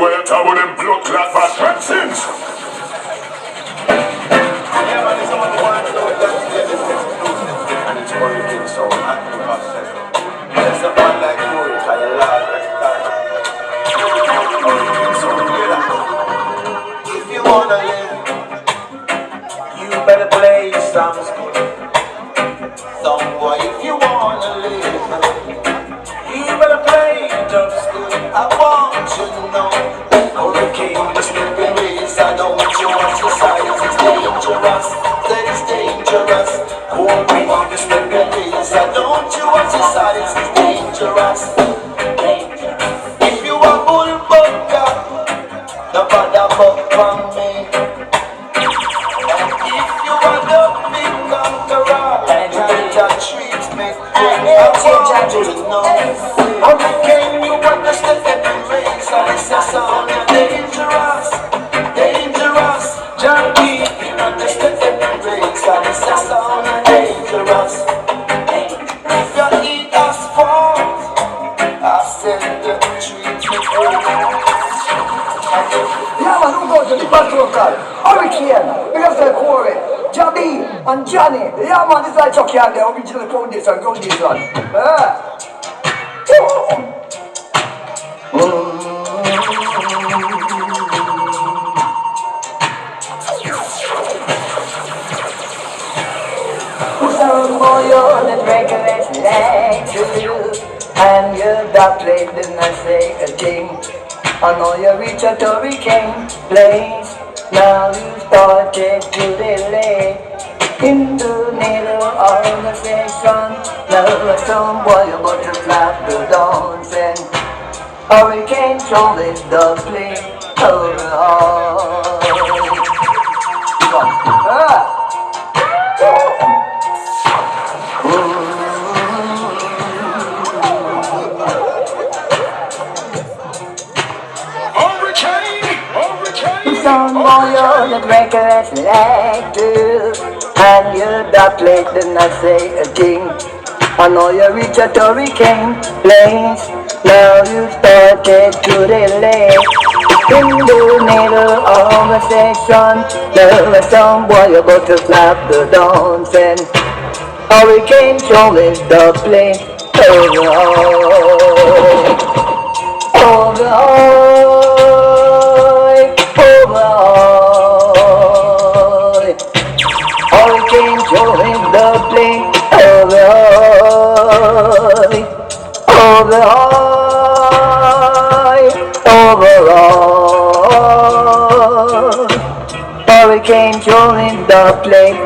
where you talk with them blood clot for toxins. Yeah, man, it's someone who wants to know that and it's hurricane, so I think about that. There's a man like you, because you laugh every time. Hurricane, so together. If you wanna live, you better play songs good. Some boy, if you wanna live, you better play dubs good. I want you to know, hurricane, the slipping ways. I don't want you on the side, it's dangerous. That is dangerous. Hurricane, the slipping ways. I don't want you on the side, it's dangerous. If you are bull bugger, the bother bug from me. And if you are the big conqueror, the treatment, I want you to know. Hurricane, you understand every race, and it's a sound dangerous, dangerous. Junkie, you understand every race, and it's a sound dangerous. If you eat asphalt, I said the treatment. Yeah, man, who goes to the patrol car? Hurricane, we have to call it. Jabi and Johnny. Yeah, man, this is like Chucky and the original foundation, foundation. Some boy on the breakaway like you, and you that play did not say a thing. I know you reach a hurricane place. Now you started to delay in the middle of the section. Now some boy about to flap the dancing. Hurricane control is the play. Some boy on the breakers like to, and you that plate did not say a thing. I know you reach a hurricane place. Now you started to delay in the middle of a section. There was some boy about to slap the dancing. Hurricane control is the play. Hurricane join the plane. Overall. Hurricane join the plane.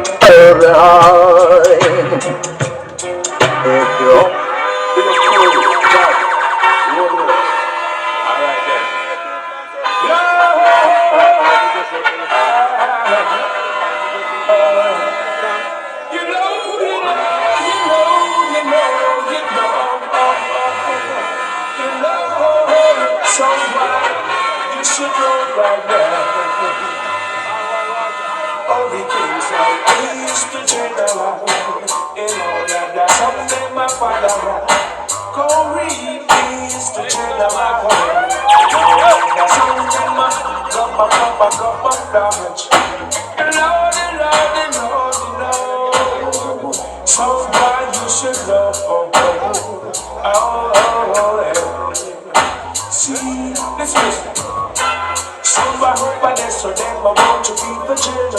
So them I want to be the general.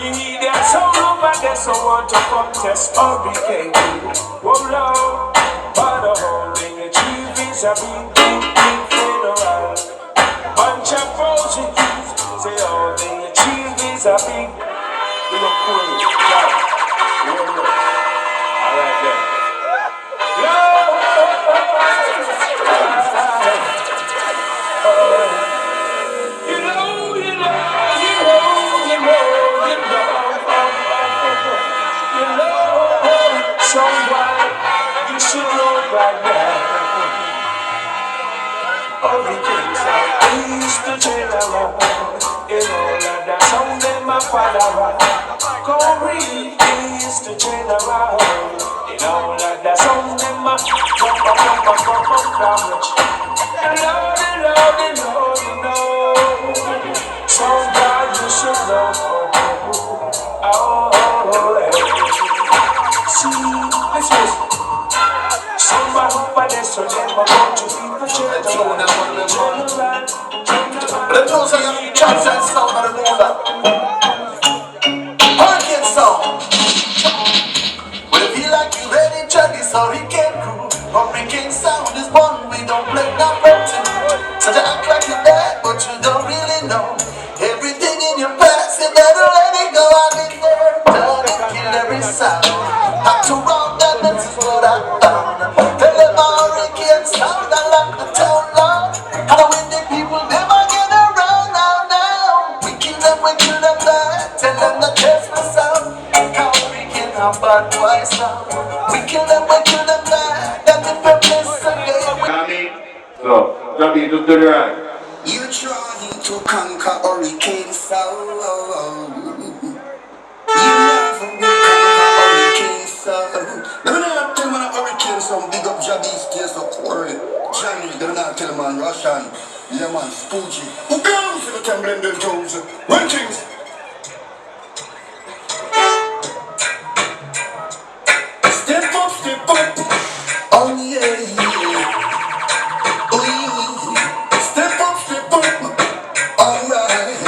You need that sound over there, so want to contest hurricane. Whoa, Lord, but the whole thing achieve is a big funeral. Bunch of roses, say all they achieve is a big. You look cool, alright then. Someone you should know right now. Hurricanes are east to general. In all of that sound them a follow. Come read east to general. In all of that sound them a come damage. Some God you should know. See, listen. Somebody for this, so never want to be the general. But those are your chance and sound of the ruler. Hurricane sound. When you feel like you're ready, check this hurricane crew. Hurricane sound is one we don't play that button. So you act like you're dead, but you don't really know. Everything in your past, you better let it go. I've been there, done it, kill every sound. Not to wrong, that this is what I found. Tell them hurricane sound, I like the town long. And when the people never get around now. We kill them bad, tell them the test the sound. Hurricane, how bad boy sound. We kill them bad, then the purpose again. So, Jabi, just do the right. You trying to conquer hurricane sound. You never will conquer hurricane sound. Let me not tell man a hurricane sound. Big up Jabi's case of quarry. Johnny, let me not tell man Russian. Yeah man, Spooky. Who comes to the Camden Del Tones? One things. Step up, step up. Oh yeah, yeah. Oh yeah. Step up, step up. Alright.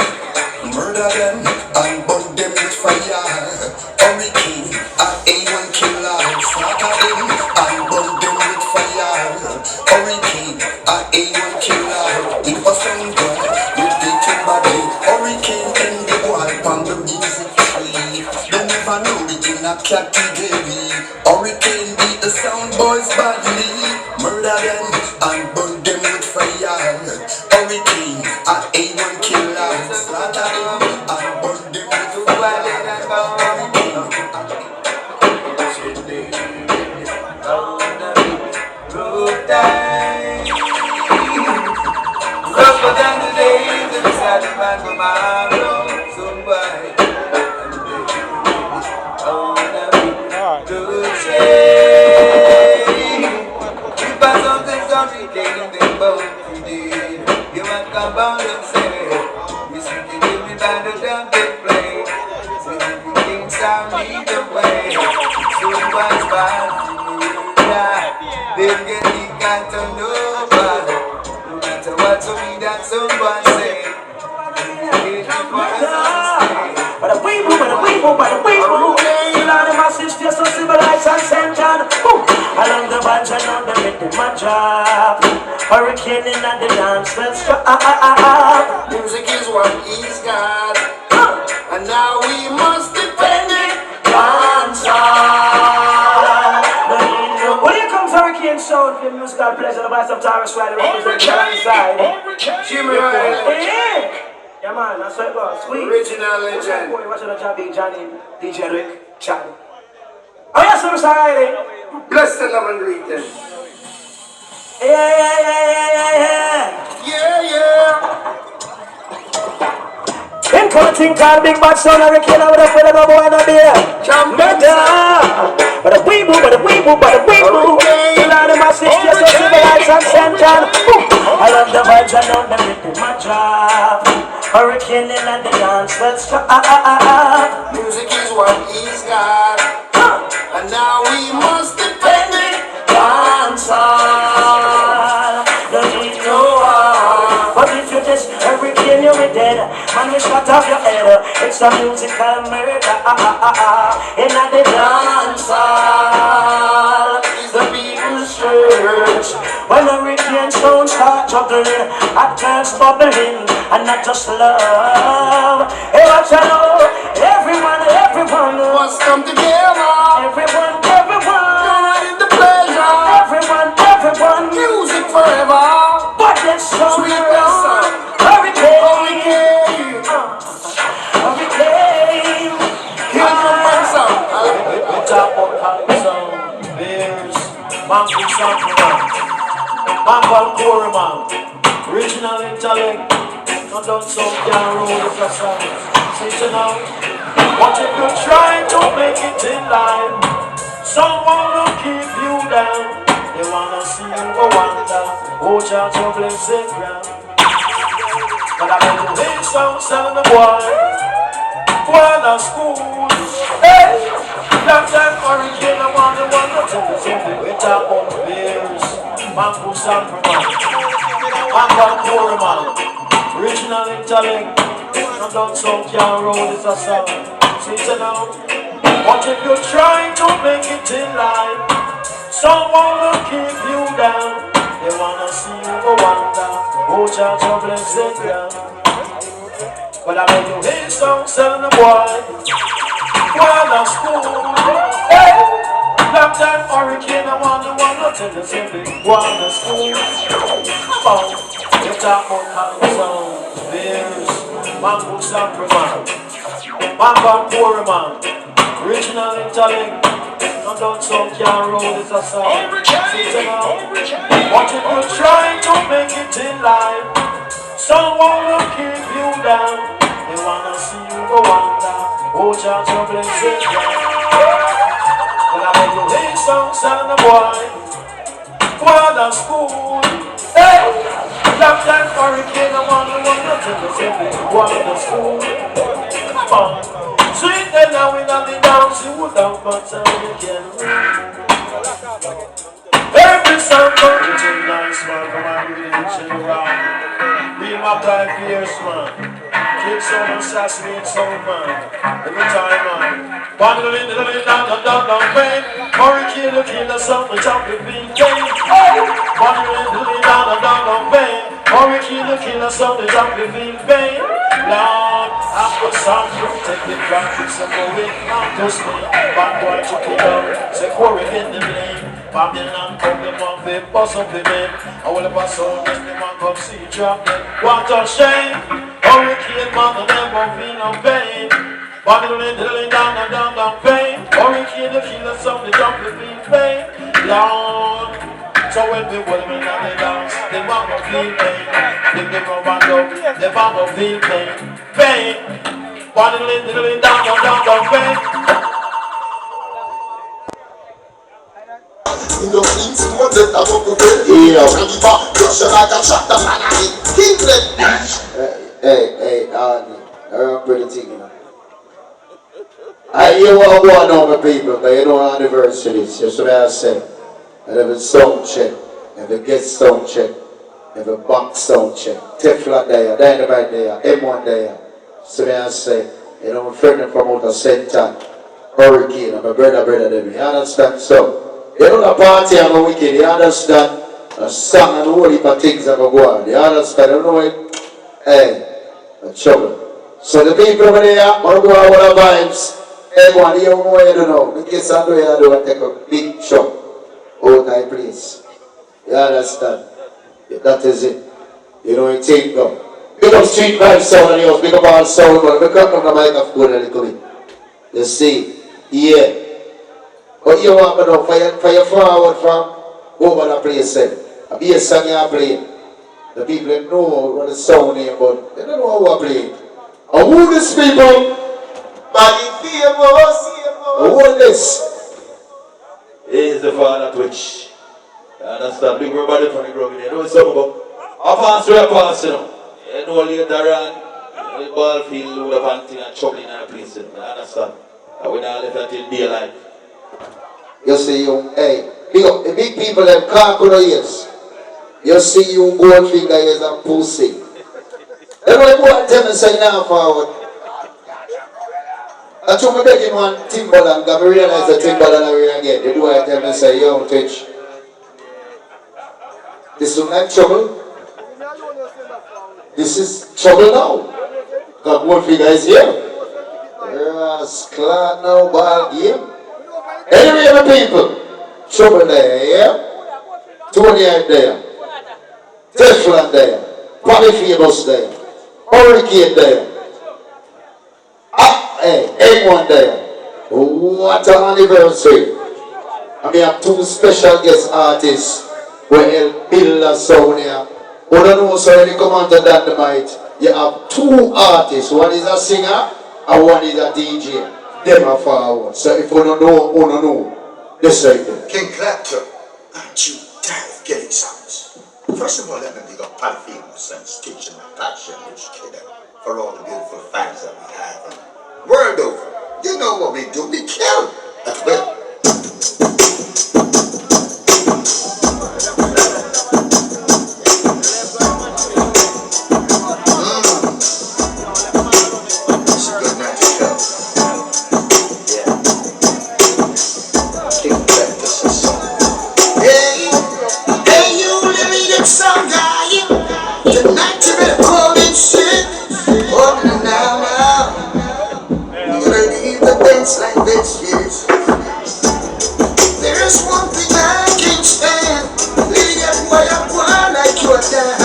Murder them and burn them with fire. Hurricane and A1 killer. Slaughter them and burn them with fire. Hurricane and A1 killer. If a sound gun with the body. Hurricane and the wall on the music tree. They never know it in a category. Hurricane beat the sound boys badly. Murder them and burn them with fire. Hurricane and A1 killer. Slaughter them and burn them with fire. Rougher than the days inside the man for my room. Somebody, good shade. You find something complicated about today. You might come out and say, you see, you give me by the dumb play. So if you can't stop me the way, so much bad to me. They get the kind to nobody. No matter what to me that someone say. But the people, you know my sisters so civilized and centered. I love the bunch and on the rhythm my job. Hurricane in the dance, let's go. Music is what he's got. And now we must defend it. Dancehall. When here comes Hurricane Sound for your musical pleasure, the voice of Taurus Riley representing the inside. Jimmy Riley. Yeah man, that's what it goes. Sweet. Original legend. Boy, watching the Jabi, Johnny, DJ Rick, Charlie. Oh yes, Mr. Riley. Bless the love and greeting. Yeah. Them come think called Big Bad Son Hurricane with a fella boy in a beer. But the weeboo. You know them my sisters so civilized and centered. I love the vibes and know them with my job. Hurricane in the dance, let's go. Music is what he's got. And now we must defend it. Dancehall. Don't need no war. But if you just hurricane, you'll be dead. Man, we shut off your head. It's a musical murder. In the dancehall is the people's church. When the hurricane sound start juggling, hot girls bubbling, and not just love. Hey, what you know? Everyone Must come together. Everyone. Join in the pleasure. Everyone. Music forever. But this song, Sweet sound. Hurricane. Here's the fun sound. We talk about calypso, beers, mango sample, mango man, original intellect, not done some can roll with a song. See you now, what if you try to make it in line? Someone will keep you down. They wanna see you go under. Oh, church of blessed ground. But I know you hate some selling the boy. While at school. Hey! That time hurricane, I want the one that tell you something. We talk about beers. Man, who's up for man. Man, got poor man. Original intellect. I done some can road is a song. See it now. What if you're trying to make it in life? Someone will keep you down. They wanna see you go under. Oh, charge your blessing down. But I know you hate some selling the boy. While at school. Hey! That time hurricane, I want the one that tell you something. While at school. Come on. You talk about handsome beers. Man books and man. Man got poor man. Original intellect. Not done some can road is a song. What if you're trying to make it in life? Someone will keep you down. They wanna see you go under. Oh, chance your blessing down. Well, I make you hate some selling the boy. While at school. Hey! That time hurricane, I want the one that tell you something. While at school. Come on. Sweet then now we got the dance. You would have but time again. Every song comes to nice man. Come on, religion around. Real my time fierce man. Kill some assassinate some man. Every time man. Wandering down pain. Hurricane to kill us up and jump in pain. Wandering down pain. Hurricane to kill us up and jump in pain. Lord, I put some protected practice and going out to sleep. Bad boy to kill up, say quarry in the blame. Babylon come them on the bus up the men. I will have a soul, yes, the man come see drop them. What a shame, hurricane man, the never feel no pain. Babylon down pain. Hurricane the killer, some the jump the pain. Lord, so when we hold them in the dance, they want to feel pain. They rub and up, they want to feel pain. Pain, babylon down pain. In the east, what the top of the world, like a shot the man I keep them. Hey, I'm pretty thing, you know. I hear what I want on my people, but you know anniversaries, just what I say. And have a sound check, have a guest sound check, have a back sound check. Teflon there, Dynamite there, M1 there. So I say, you know, my friend from out of Center, Hurricane, and my brother them, you understand? So, you know the party I'm a wicked, you understand? A song and a whole heap of things I'm a go on, you understand? You know it? Hey, a trouble. So the people over there, I'm going to go on with the vibes. Everyone, you know what you don't know. Because I know you do take a big shot out that place. You understand? Yeah, that is it. You know it take go. Big up street vibe sound and yours, big up all sound, but we come from the microphone a little bit. You see? Yeah. But you want to know, fire forward from over the place, a be a song you play. The people know what the sound is, but they don't know how to play. And who these people? Body famous. Who is this? He is the father Twitch. You understand? Big everybody from the ground. You know something about a pass to a pass, you know. You know later on, the ball field load up and thing and trouble in a place, you understand? And we not left until daylight. You see you, hey, the big people have calculator ears. You see you Goldfinger ears and pussy. Everybody go and tell me say now forward. I told me begging one Timberland, because I realize the Timberland are again. They do I tell me say, yo, Twitch. This is not trouble. This is trouble now. Because Goldfinger is here. Yes, clan now, ball game. Anyway, the people, trouble there, yeah? Tony there, Teflon there, Bobby Famous there, Hurricane there, hey, A1 there. What an anniversary! I mean, I have two special guest artists where El Bill sound here. Who don't know, so when you come on to Dynamite, you have two artists. One is a singer and one is a DJ. Them are forward. So if you don't know, this right there. King Klepto, aren't you tired of getting sounds? First of all, let me big up Pal Famous and Stitch and Patch and Rich Kid for all the beautiful fans that we have. And world over, you know what we do, we kill. That's well. It's a good night to show. Yeah. King Klepto song. Hey, hey, you let me get some guy. Tonight you better call it shit. Oh, now. You're gonna leave the dance like this, yes. There's one thing I can't stand. Leave that boy up one like you're down.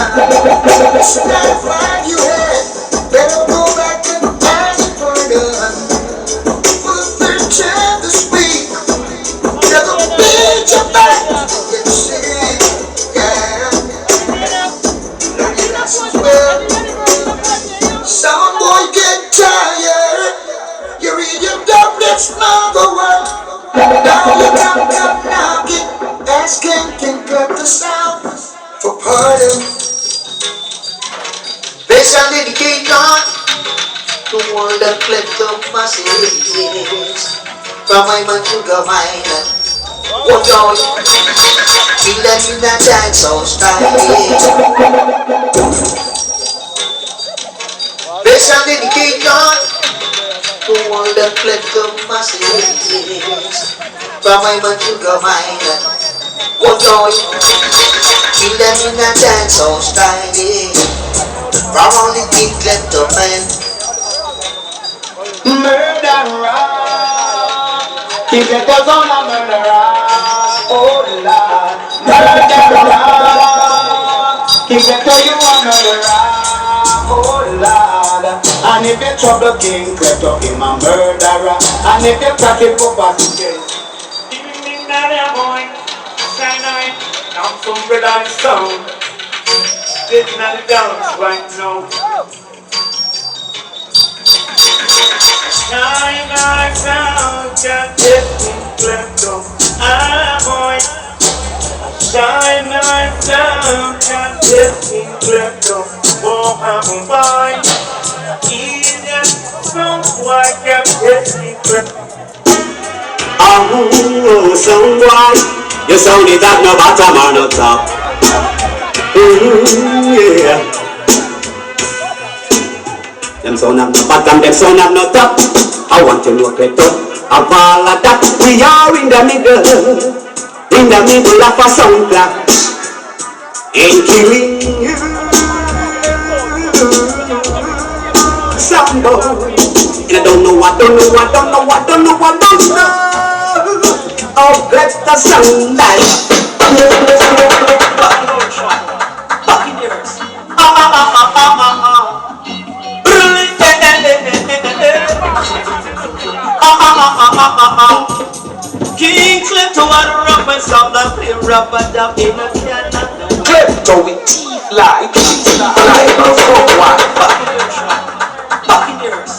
Should I find you head? Better go back and pass it for done. For the third time this week, you're gonna beat your back to get sick. Yeah. Well, some boy get tired. You read your doublets number one. Now you come knocking, asking can cut the sound for pardon. This I dedicate on to all the Klepto masses. From my man to go mine. What y'all? Feel that in that time so stylish. This I dedicate on to all the Klepto masses. From my man to go mine. What joy? Feel that in that time so stylish. From all the big Klepto men. Murderer, keep it goes on a murderer. Oh Lord, murderer, keep it to you a murderer. Oh Lord, and if you trouble King Klepto, him a murderer. And if you crack him for basket, Evening now, yeah, boy. Shine night. I'm some red eye sound. It's not a dance right now. Shine night sound. Can't get me Klepto. Ah, boy. Shine night sound. Can't get me Klepto. Oh, I'm fine. Easy. Some boy can't get me Klepto. Oh, some boy, you sound it at no bottom or no top. Yeah. Them sound at no bottom, them sound at no top. I want to know Klepto of all of that. We are in the middle of a sound clash. Ain't killing you, some boy. And I don't know. Oh, let the sound like King Klepto and the rappers of the play rubber dub in the piano. Klepto with teeth like a frog one. Back in yours.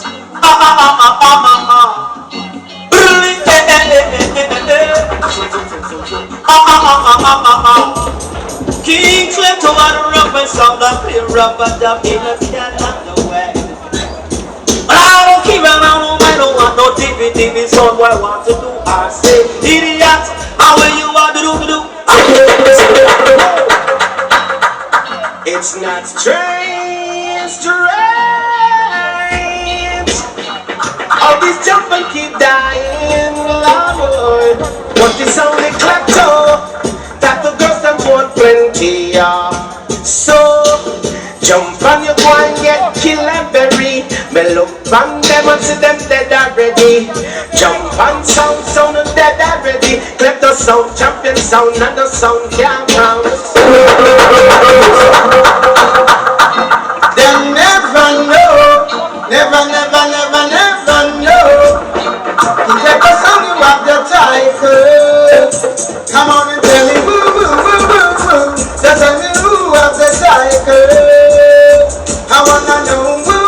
King Klepto and the rappers of the play rubber dub in the piano. But I don't care around, I don't want no TV son. What I want to do, I say, idiot, how will you want to do? It's not strange. All these jumping keep dying, Lord. But it's only Klepto that the girls them want plenty of. So jump on your go and get killed and buried. Me look on them and see them dead already. Jump on sound and dead already. Klepto sound, champion sound, and the sound can't count. They'll never know, never know. Klepto sound, you have the title. Come on and tell me, woo. Just tell me who have the title. I wanna know, woo.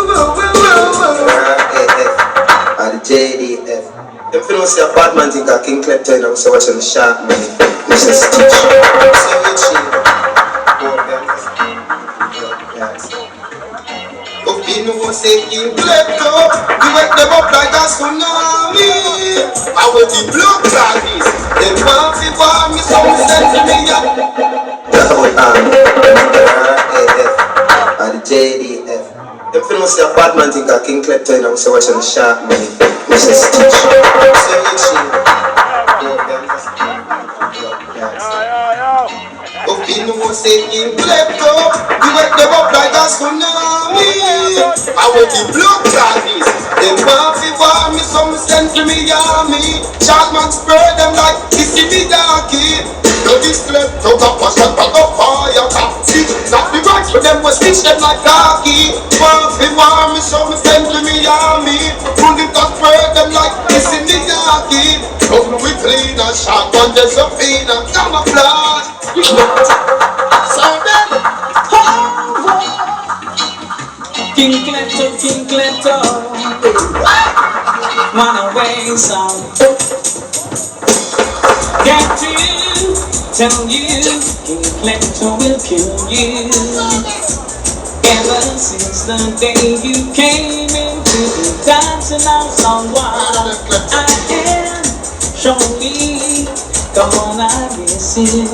JDF. If you don't see a bad man think a King Klepto, you know, so watching the shark man. This is Stitch. know say in Klepto, you wake them up like a tsunami. I will be blood clotties. They want to war me, so me send to me up. That's how it RAF and the JDF. Them feel say a bad man think a King Klepto and I'm so watching the shark money. This is Stitch. Say okay, no say in Klepto, you wake them up like a tsunami. I will be blood clotties. They want to war me, so me send to me army. Shark man spray them like this in the darky. No this Klepto got a shot back up fire. See, not the right for them was stitch them like khaki. Want to war me, so me send to me army. Fully got spray them like this in the darky. Come we clean a shark on the Sofina. Camouflage. So then, King Klepto, wanna wave some. Got to tell you, King Klepto will kill you. Ever since the day you came into the dancing house on one, I am surely gonna miss you.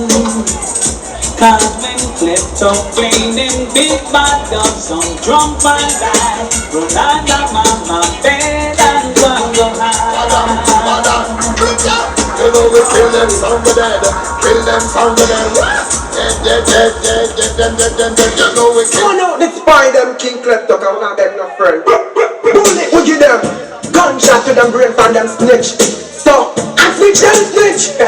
Cause when Klepto played them big bad dogs on drum and die, run under my bed and go high. you know we kill them sound of dead. Kill them sound of dead. Dead. You know we kill. Oh no, this spy them King Klepto, cause we not beg no friend. Bullet, we give them gunshot to them brain from them snitch. So, I snitch them snitch.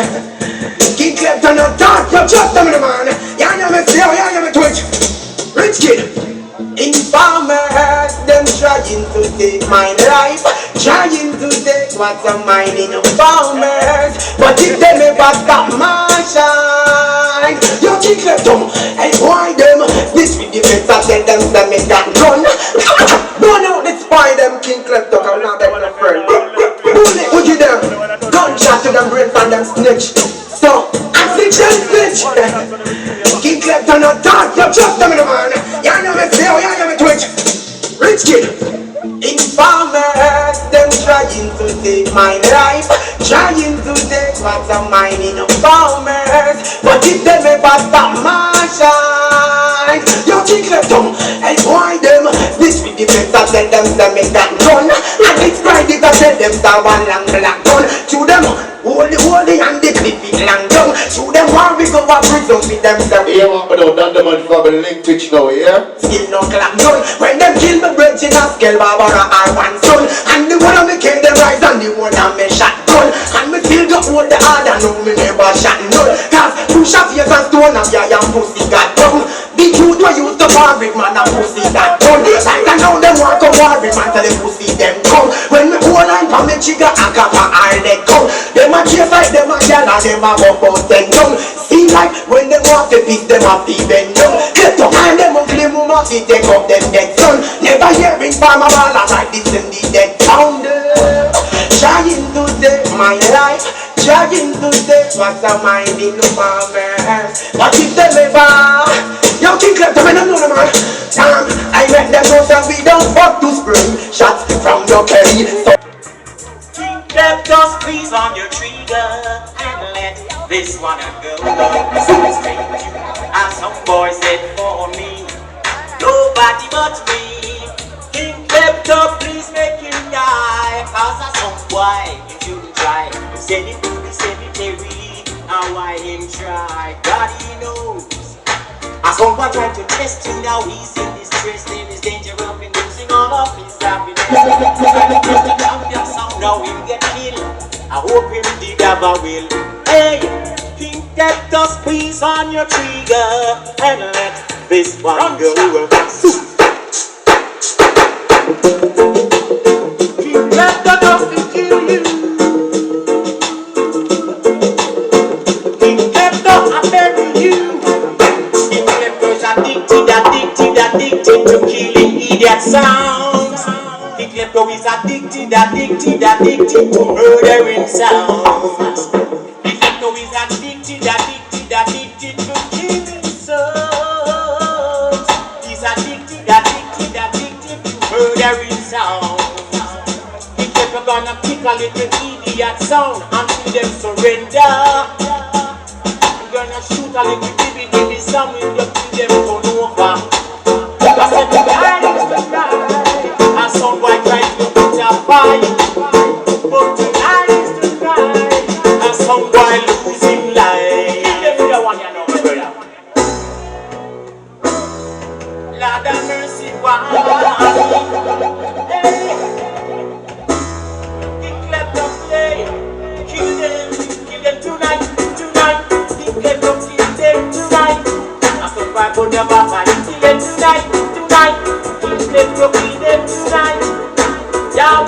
King Klepto no talk, you trust them in the man. You know me see, you know me twitch. Rich kid. Informers, them trying to take my life, trying to take what's of mine in informers. But if they never stop my shine, you King Klepto, and why them? This with the best I tell them to make that gun. Burn out this spy them King Klepto, cause now they want a friend. Bullet, we give them gunshot to them brain from them snitch. So, I snitch them snitch. King Klepto no talk, you trust them in the man. You know me say, you know me twitch. Rich kid. Informers, them trying to take my life, trying to take what's of mine in informers. But if they never stop my shine, you King Klepto, and why them? This with the best I tell them to make that gun. And this Friday I tell them to one long black gun. To them, holy and the clippy long tongue. To them want we go to prison with themselves. Yeah, man, but don't the man for the link Twitch now, yeah? Still no clock done. When them kill me bridge in a scale, Barbara I one son. And the one of me kill them rise and the one of me shotgun. And me still got hold the hard and know me never shot none. Cause push a face and stone and yeah, and pussy got tongue. The truth we used to war with man and pussy got tongue. Like I know them want to war with man till the pussy them come. When me hold on from me trigger and cap a all they come. Them a chase like them a gal and them a go out ten tongue. See like when them want to pick them up even down. Get up and them ugly mama fi take up them dead son. Never hearing from a baller like this in the dead sound. Trying to take my life, trying to take what's of mine in the farmers. But if them ever, you King Klepto, I don't know the man. I met them out and we don't fuck to spring shots from your belly. King Klepto, squeeze on your trigger and let this one go. So straight you, as some boy said for me, nobody but me. King Klepto, please make him die. Cause as some boy, you shouldn't try. You send him to the cemetery, and why him try? God he knows. As someone tried to test him, now he's in distress. There is danger of him losing all of his happiness. Now he'll get killed. I hope him the devil will. Hey, King Klepto, squeeze on your trigger and let this one go. King Klepto doesn't kill you. King Klepto, I bury you. King Klepto's addicted to killing idiot sounds. King Klepto is addicted to murdering sounds. King Klepto is addicted to killing souls. He's addicted to murdering hearing sound. If they're gonna kick a little idiot sound until them surrender. We're gonna shoot a little dibby sound until them turn over. I said the night is the night. A sound white tries to put a fight. But tonight is the night. A sound white losing life. Give them the one you know, my brother. Lord have mercy, why? Hey, the Klepto play. Kill them tonight. The Klepto kill them tonight. I saw why go them back and kill them tonight. The Klepto kill them tonight. Yow.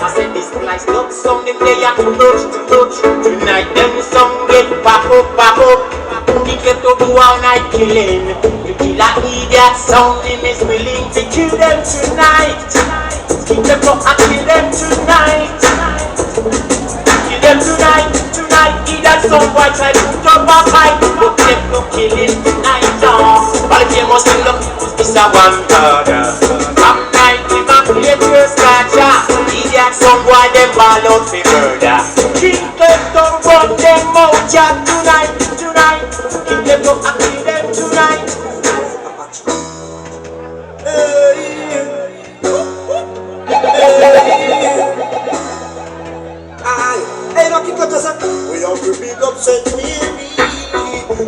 I said this place looks something they are too much. Tonight them some get back up. The Klepto do all night killing. You kill a idiot sound, him is willing to kill them tonight. The Klepto and kill them tonight. Kill them tonight. Idiot sound boy try to put up a fight, but Klepto kill him tonight. All the famous thing look is a one murder. From night we can play to your scratcher. Idiot sound boy them ball out for murder. King Klepto run them out tonight. Klepto and kill them tonight. Hey, no kick out us. We have to big up St. Mary.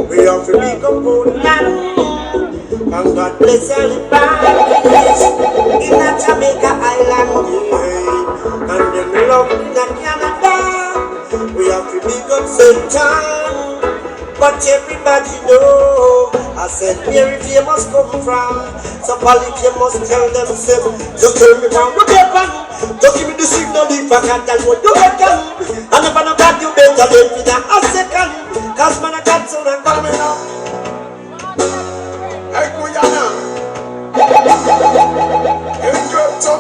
We have to big up Portland. And God bless all the families in a Jamaica Island. And them love in a Canada. We have to big up St. John. But everybody know I said Mary famous come from. Somebody must tell them just tell me from the paper. Just give me the signal if I can't tell what you reckon. And if I don't got you better than me now a second. Cause man I got soon and call me now. Hey Kuyana in Klepto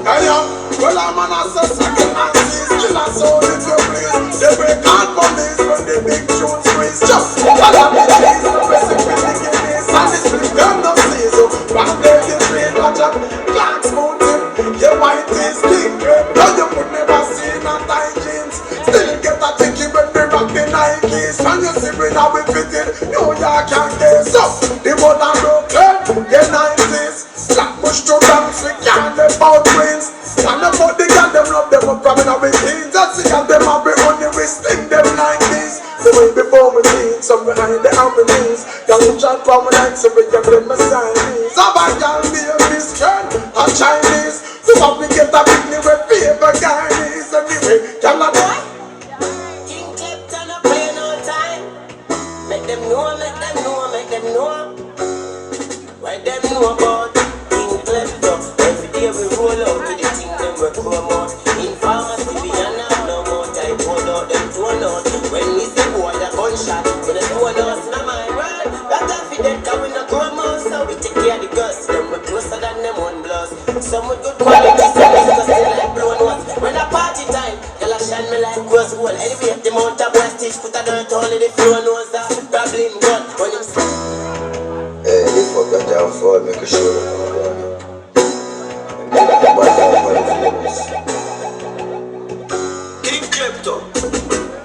I am. Well I'm an assassin and still a soul if you please. They break hard for this when the big shoot squeeze. Just follow me please. The person will be in this and this will come no see. So one day you train watch up Clark's mountain. Your white is king. Now you could never see in a tight jeans. Still get a ticket when we rock the Nikes. And you see we now we fitted New York and guess. So the one and Brooklyn, the 90s. Flatbush to dance, we can't live out twins. And about the girl, them love them up from in our teens. Just see them have the only we sting them like this. The way before we meet, some behind the enemies. Young John prominent, so we can blame my Chinese. Have a girl be a Christian, a Chinese. So what we get a picnic with favor guys. Anyway, girl a boy. King Klepto no play no time. Make them know. Why them know about King Klepto? Every day we roll out with the thing them we come out. In pharmacy we are not no more time. Hold out them tone out. When we see boy a gunshot, when the tone out in my world. That time for them cause we no come out. So we take care of the girls. Them we closer than them one blouse. Some with good quality, some disgusting like blown ones. When a party time, y'all a shine me like rose gold. Anyway, the mount of boy stitch, put a dirt all in the floor nose. Problem gun, when him Hey, if I got down for make a show them King Klepto.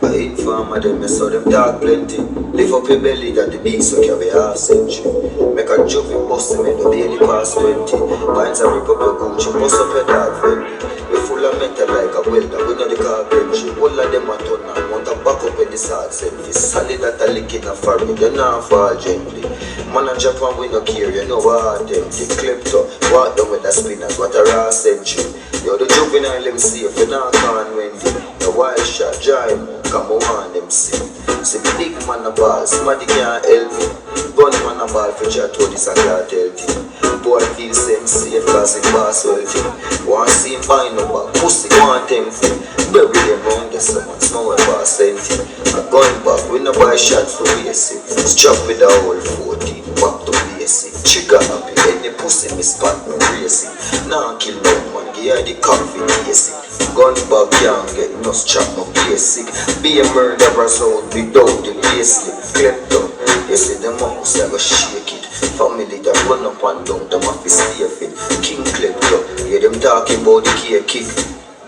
I inform them, I saw them talk plenty. Lift up your belly, got the beast, so carry half century. Make a joke and bust them in the daily past 20. Pints and rip up your Gucci, bust up your dog friendly. We full of metal like a welder, we know the carpentry. All of them a turn and want to back up with the sword selfie. Solid that a lick in a forehead, you not fall gently. Man and Japan we no care, you know what empty. Klepto, walk down with the spinners, what a raw century. Yo, the juvenile them safe, you not can Wendy. The wild shot, giant, come on them see. See the big man a ball, somebody can't help me. Gun man a ball for chat to this a cartel team. Boy feel same safe cause it pass wealthy. Want see him buy no back, pussy want empty. Bury them round the summer, small pass empty. I'm going back, we no buy shot for basic. Strap with a whole 14, back to basic. Trigger happy, any pussy miss spot no racing. Now kill no man, give her the coffee basic. Gun back can't get no strap no basic. Be a murderer sound without the basic. Klepto, you see the mouse I go shake it. Family that run up and down, them have to stay fit. King Klepto, yeah, them talking about the cake.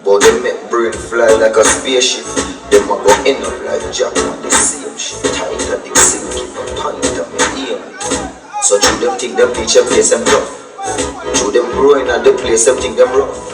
But they make brain fly like a spaceship. Them a go end up like Jack on the same shit. Tight and the sink, keep a pant and me aim it. So through them think them teach them place them tough. Through them growing at the place them think them rough.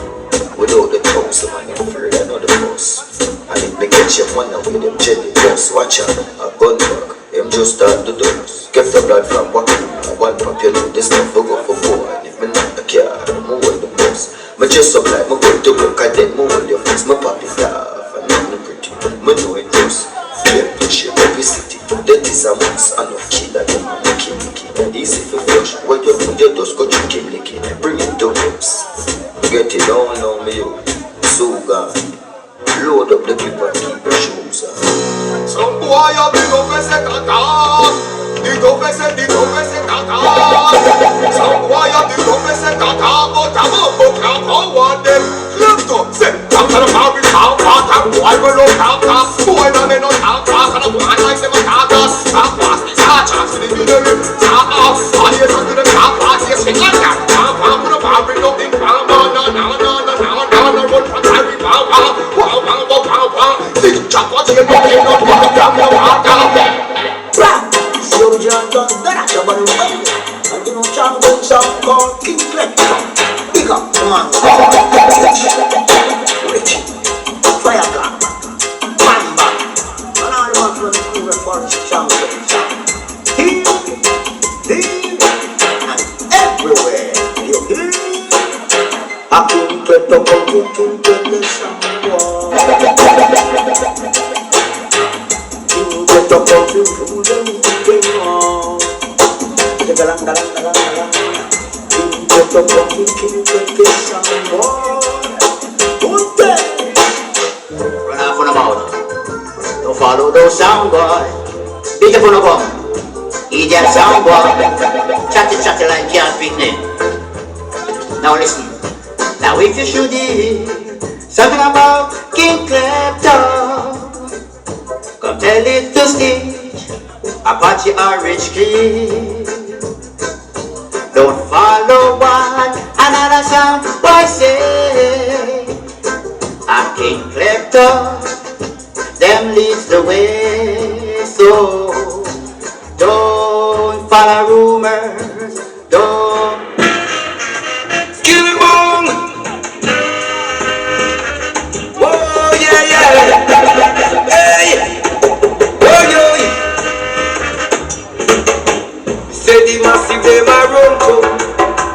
Without the tongue, so man, I'm afraid I know the boss. And if me get your money with them jelly boss, watch out, a gun bug, them just start the doors. Get the blood from walking, one pop you know this stuff will go for four. And if me not the car, I'm moving the boss. Me just up like me going to work, I then move with your face, me pop it off. And nothing pretty, me know it goes. Clear push your publicity, that is a must. I know killer, them man, they kill the kid. And easy for flush, when you put your dust, go to kill the kid. Bring it to us. Get it on me, you. So gone. Load up the clip and keep your shoes on. Some boy a big up and say kaka. Big up and say kaka. Some boy a big up and say kaka. But I'm up for kaka. What them? Klepto say kaka the power kaka. Boy we love kaka. Boy no me no kaka. And I'm like them a kaka. Kaka. Kaka. To the middle. Kaka. All you talk to the kaka. You sing like that. Kaka. Put a power in the big kaka. No. Run for carry kaka. Showdown done that, and you know champion song called King Klepto. Big up, come on. Fire gun, Mamba, and all the ones who report champion song. Here, and everywhere you hear. I King Klepto come to King Klepto song. Talk about you, who them wrong. The galang. Talk about you, some boy. Who's that? Run off on the mouth. Don't follow those sound boy. Big up on the bum. Idiot sound boy. Chatty like can't pick name. Now listen. Now if you should hear something about King Klepto, come tell it to stage, Apache or Rich Kid. Don't follow what another sound boy say. A King Klepto, them leads the way. So don't follow rumors, don't kill him on. Oh yeah. Hey. Say the massive them a run come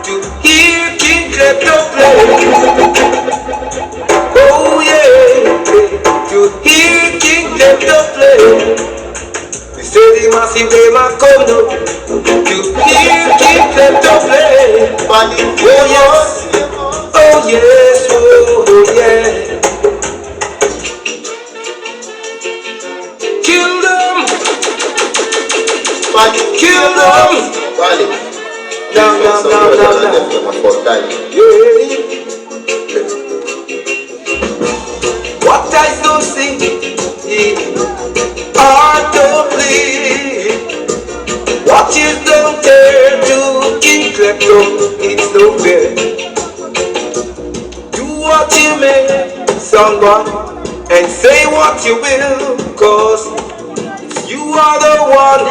to hear King Klepto play. Oh yeah, to hear King Klepto play. Say the massive them a come to hear King Klepto play. Oh yes, oh yes, oh yeah. Kill them. Kill them! Down. What I don't sing, heart don't bleed. What you don't care to King Klepto, it's no fair. Do what you may, someone, and say what you will, cause you are the one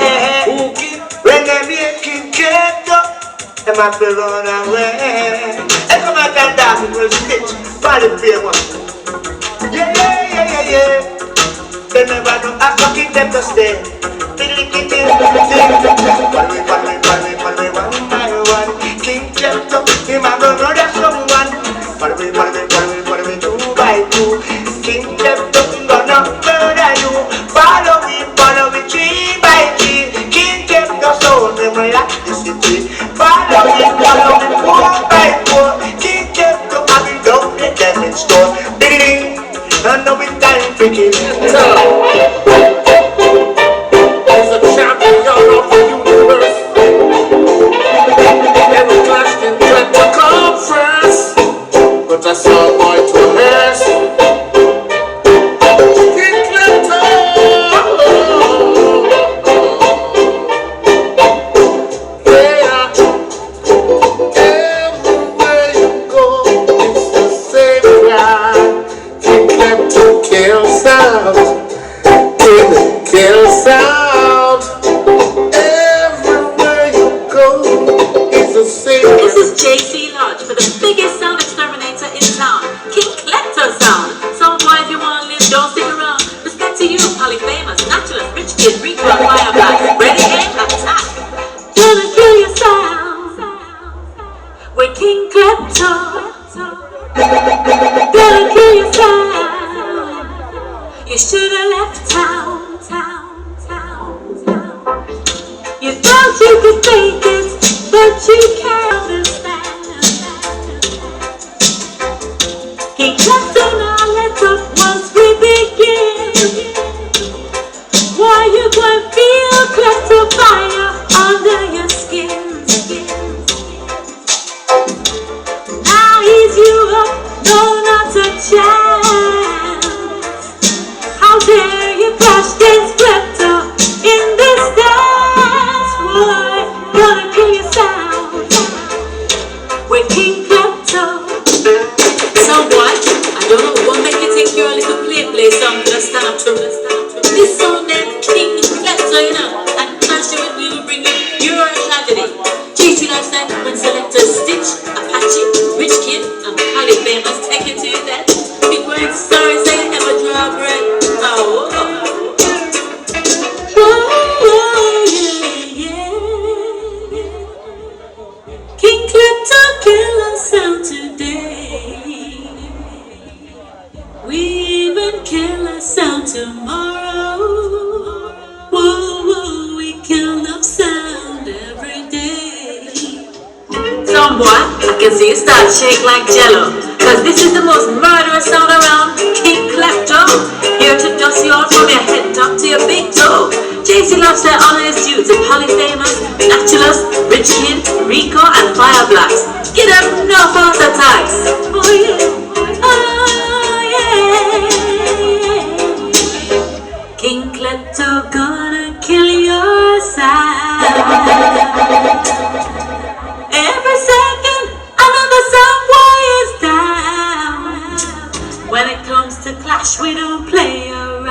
who keep. When they make King Klepto, them have to run away. And come back and dance, it will stitch. Follow the play one. Yeah. They never know how to King Klepto stay. Follow me, one by one. King Klepto, he might go murder someone. Follow me, 2 by 2. King Klepto, he gonna murder you. Follow me, 3 by 3. King Klepto, soul, them like the city. Follow me, 4 by 4. King Klepto, I will down the devil's store. Ding, and now it's time for King. He's a champion of the universe. Never clashed in Klepto conference, but I saw a boy to a hearse. King Klepto. Yeah. Gonna kill yourself. You should have left town. You thought you could fake it, but you can't understand. King Klepto, now let up once we begin. Why you gonna feel Klepto fire under your skin? Now ease you up, no, not a chance. How dare you clash against Klepto in this dance? Boy, gonna kill yourself with King Klepto. So what? I don't know what make you think you're a little play song to stand up to this song named King Klepto, you know, and clash it with me will bring you your tragedy. JC Lifestyle, when selectors Stitch, Apache, Rich Kid, and Holly Famous take it to you then. Big words, sorry, say you never draw bread. Oh, King Klepto kill us out today. We even kill us out tomorrow. Whoa, we kill the sound every day. some boy, I can see you start shake like jello. Cause this is the most murderous sound around. King Klepto, here to dust you all from your head top to your big toe. JC Lifestyle honor his due to Polyphemus, Naturalus, Rich Kid, Rico, and Fire Blast. Get up, no heart attacks. Oh yeah, King Klepto gonna kill your side. Every second, another soundboy is down. When it comes to clash, we don't play around.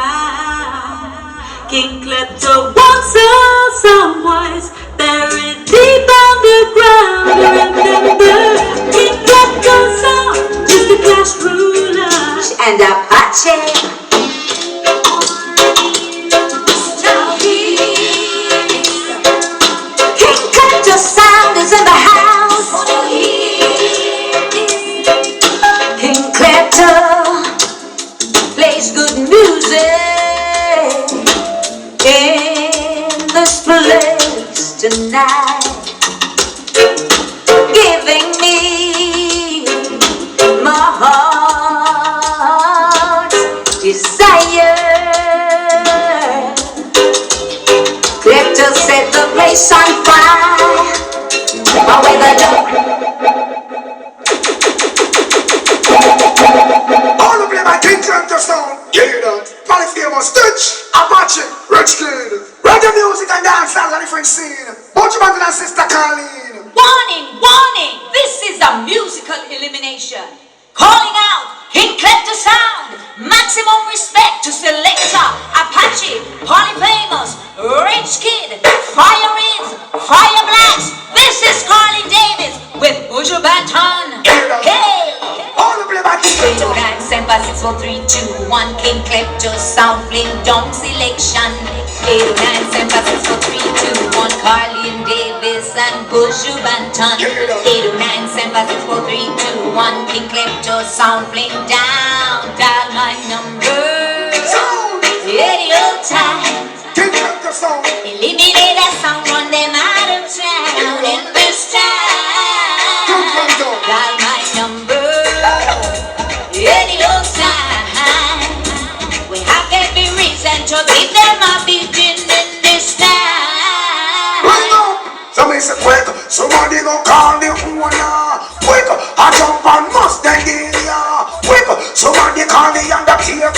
King Klepto wants all soundboys buried deep underground. Remember, King Klepto's sound is the clash ruler. And Apache. Sound is in the house. King Klepto plays good music in this place tonight, giving me my heart's desire. Klepto set the place on fire. Away the jump. All the play by King Klepto sound. Yeah, you know. Polyphemus, Stitch, Apache, Rich Kid. Reggae music and dancehall are a different scene. Bunch of and sister Colleen. Warning! This is a musical elimination. Calling out King Klepto sound. Maximum respect to selector Apache, Polyphemus, Rich Kid, Fire Rids, Fire Blast. This is Carly Davis with Buju Banton. Hey! All the play by King Klepto. 809-756-4321 King Klepto sound flame down selection. 809-756-4321 Carly and Davis and Buju Banton. 809-756-4321 King Klepto sound flame down. Dial my number. Radio time. King Klepto sound. Eliminate that sound, run them out of town in this time. Dial my number. Radio time. We have every reason to give them a beating in this time. So me say quick, somebody go call the owner. Quick, I jump on Mustang in ya. Quick, somebody call the undertaker.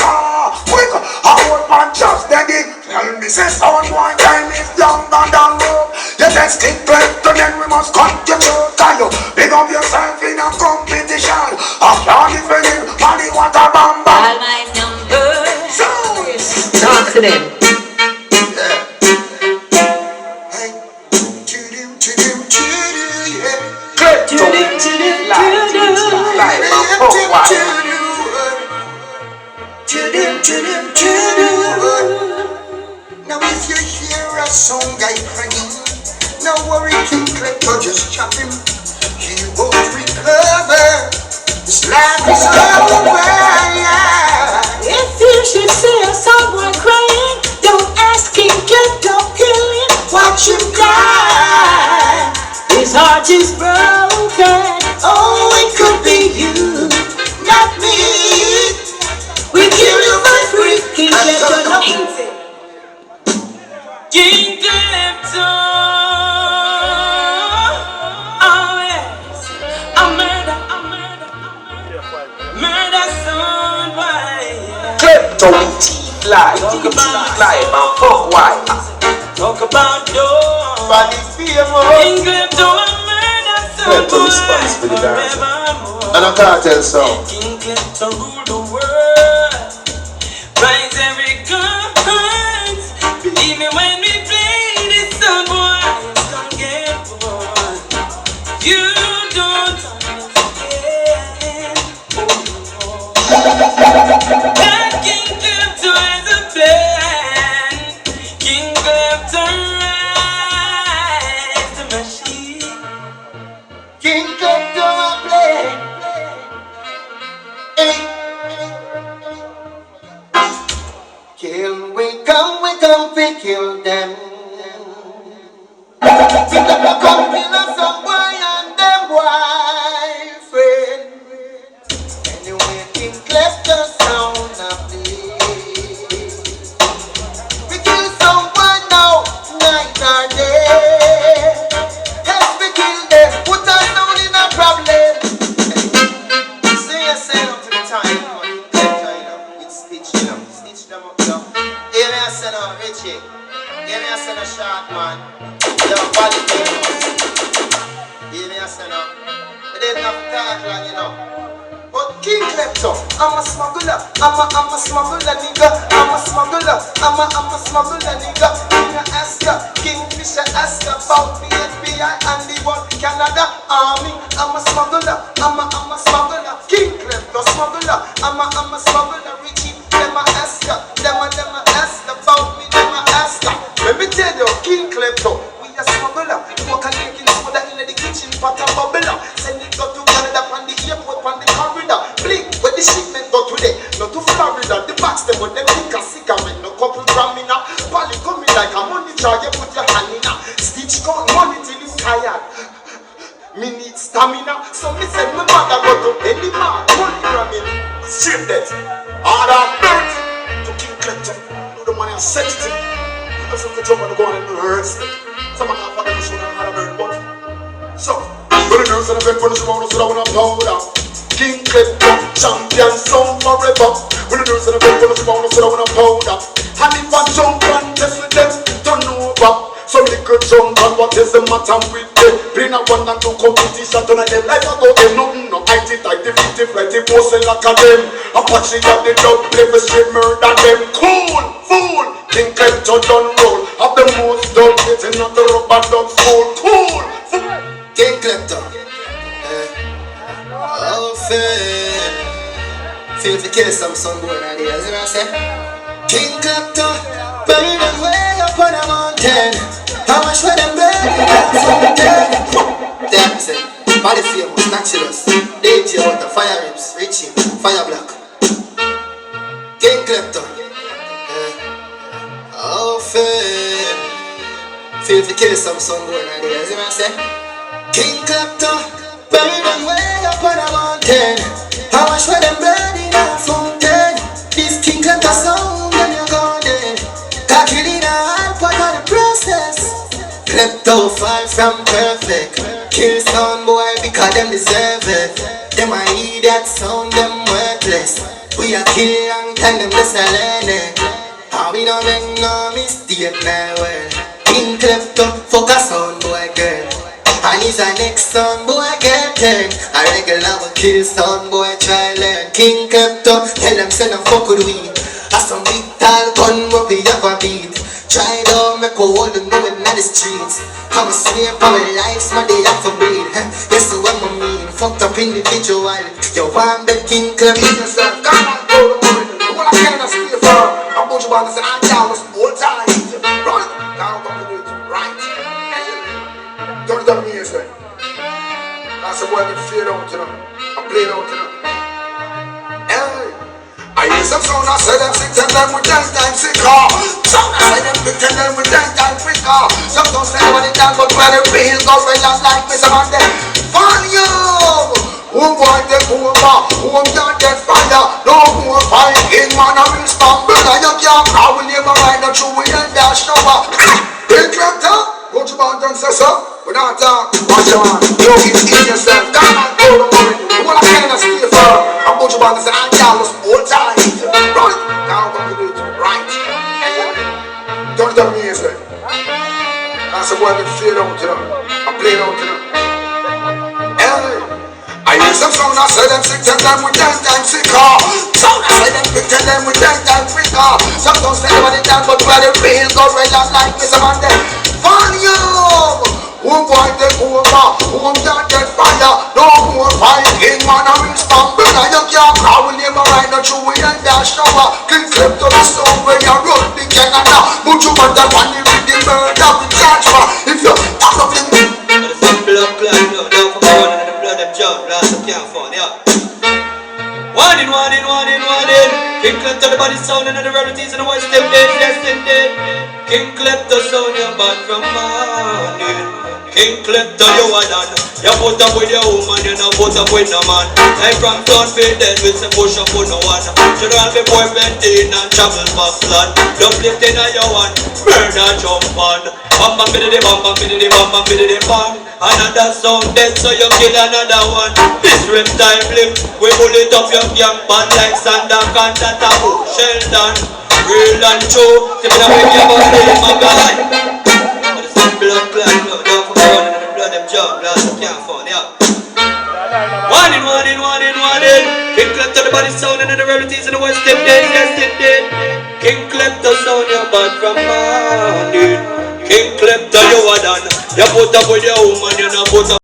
Quick, I hold on just daddy. Tell me say sound one time is longer than rope. You just stick Klepto, then we must cut your throat. Cause you big up yourself in a competition. I can't defend it, money water bamba. Dial my number. Talk to them. Now if you hear a song I bring, no worry, King Klepto, just chop him. He won't recover. This life is over, yeah. If you should see someone crying, don't ask him, don't kill him, watch him cry. His heart is broken. Oh, it could be you, not me. We kill you for free. King Klepto, no easy. King Klepto. Oh yes, a murder, murder son, why? Klepto with teeth lie, talk about life and fuck why. Talk about door. Body famous. King Klepto, a murder son, Klepto response for the dance. forevermore. And a cartel song. King Klepto rule the world. Rise every guns. Believe me when we play this song, boy, it's gonna get bored. You don't understand. That King Klepto has a plan. King Klepto rides the machine. King Klepto a play. Hey. Kill, we come to kill them. We never come kill us some boy and them boyfriend. Anyway, King Klepto sound a play. We kill someone now, night or day. Yes, we kill them, put us down in a problem. See you sign up to the time, it's stitching up, stitch them up, yo. Here me a send out Richie, here me a send a short man. Yo, body famous. Here me a send out. But they don't have to talk long, you know. But King Klepto, I'm a smuggler, I'm a smuggler nigga, I'm a smuggler, I'm a smuggler nigga. King of Asker, Kingfisher Asker, about the FBI and the one Canada Army. I'm a smuggler, I'm a smuggler, King Klepto smuggler, I'm a smuggler, Richie, them a Asker, them a Asker, about me, them a Asker. Let me tell you, King Klepto, we a smuggler, walk a naked soda in the kitchen pot and bubbler, send it go to Canada on the airport on the corridor. Blink where the shipment go today, not to Florida. The box them when them think a sick and when no couple gram in a Polly coming like a money jar, you put your hand in a stitch gun money till it's tired. Me need stamina, so me send my mother go to any man, money gram in straight death. Order birth to King Klepto. Do the money and set it. I just have to jump on the gun and rehearse it. Some of them for them should have had a bird, but so when the girls and the bed for the small, so I wanna blow down. King Klepto, champion song forever. When the girls and the bed for the small, so I wanna powder. And if I jump and test with them, turn over. Some little jump and what is the matter with them? Bring a 1 and 2 competition, turn a them life I go in. Nothing, no, I did like the 50 flight, the posting like a them. Apache at the dog, play for straight murder them. Cool, fool, King Klepto done roll. Have the most done, getting at the rubber dog school. Cool, fool. King Klepto. Oh, feel to kill some son boy nowadays, you know what I say? King Klepto, bury them way up on a mountain. How much for them burning up fountain? That's it. Body famous, naturalist. DJ out the fire rips, Richie, fire black. King Klepto. Oh, feel to kill some son boy nowadays, you know what I say? King Klepto, bury them way up on a mountain. How much for them burning up fountain? This King Klepto sound and you're gone dead. Got you in a hard part of the process. Klepto far from perfect. Kill sound boy because them deserve it. Them a idiot sound, them worthless. We a kill and tell them this a learning. How we don't make no mistake now well. King Klepto fuck a sound boy girl. And he's a next son boy get turn. A regular will kill son boy try learn. King Klepto tell them send a fuck with we. A some big tall gun will be ever beat. Try down make a hold and know it in the streets. I'm a swear for my life, my day have to breathe. Yes, so what I mean, fucked up individual. You want the King Klepto yourself, come on, go to the what I can't stay for. I'm going to buy this and I'm down this whole time. Run it, now I'm going to do it right. 30 years then. That's a boy get fade out to them. I play it out to them. Hey. I hear some sound, I say them sick, tell them with 10 times sicker. Sound, I say them quick, tell them with 10 times quicker. Some don't say what it done, but when it feels, go well and like me, some of them. Fun you! Who want them over? Who can't get fire? No more fire, king man, I will stop. Brother, you can't call, we never mind, not true, we ain't dash over. Hey, Klepto, go to Bantan, say so. We don't talk, watch your man, you get in yourself. Come on, go, don't worry. You want to kind of stay for I'm going to Bantan, say, I'm jealous all time. Right, now I'm going to do it right. Don't tell me, say. That's the boy that fade out to them. I play it out to them. Hey. I hear some sound, I say them sick, tell them with 10 times sicker. Sound, I say them quick, tell them with 10 times quicker. Some don't say what it done, but when it feels, go well and like me, some of them. Fun you! Who want them over? Who can't get fire? No more fire, king man, I will stop. Brother, you can't call, we never ride, not true, we ain't dash over. King Klepto, the sound when you run the Canada. But you want that one, you with the murder, we charge for. If you talk of them. Blood, don't come on in the blood, them jump, last of can't fall, yeah. One in. King Klepto, the body sound and the rarities in the West, them dead, yes, them dead. King Klepto sound, you're bad from morning. King Klepto, you are done. You put up with your woman, you not put up with no man. Like from Thornfield, dead with some push up on no one. Should all be boyfriend in and travel back flat. Don't lift in on your one, murder jump on. Bam bam biddy bam bam biddy bam bam biddy bam. Another sound dead, so you kill another one. This reptile blip, we pull it up your young band like Sander Kanta Tabu. Sheldon, real and true. Tip it up with your body, my guy. Blood, don't come on in the blood, them jump, last of can't fall, yeah. One in. King Klepto, the body sound and the rarities in the West, them dead, yes, them dead. King Klepto sound, you're bad from morning. King Klepto, you are done. You put up with your woman, you not put up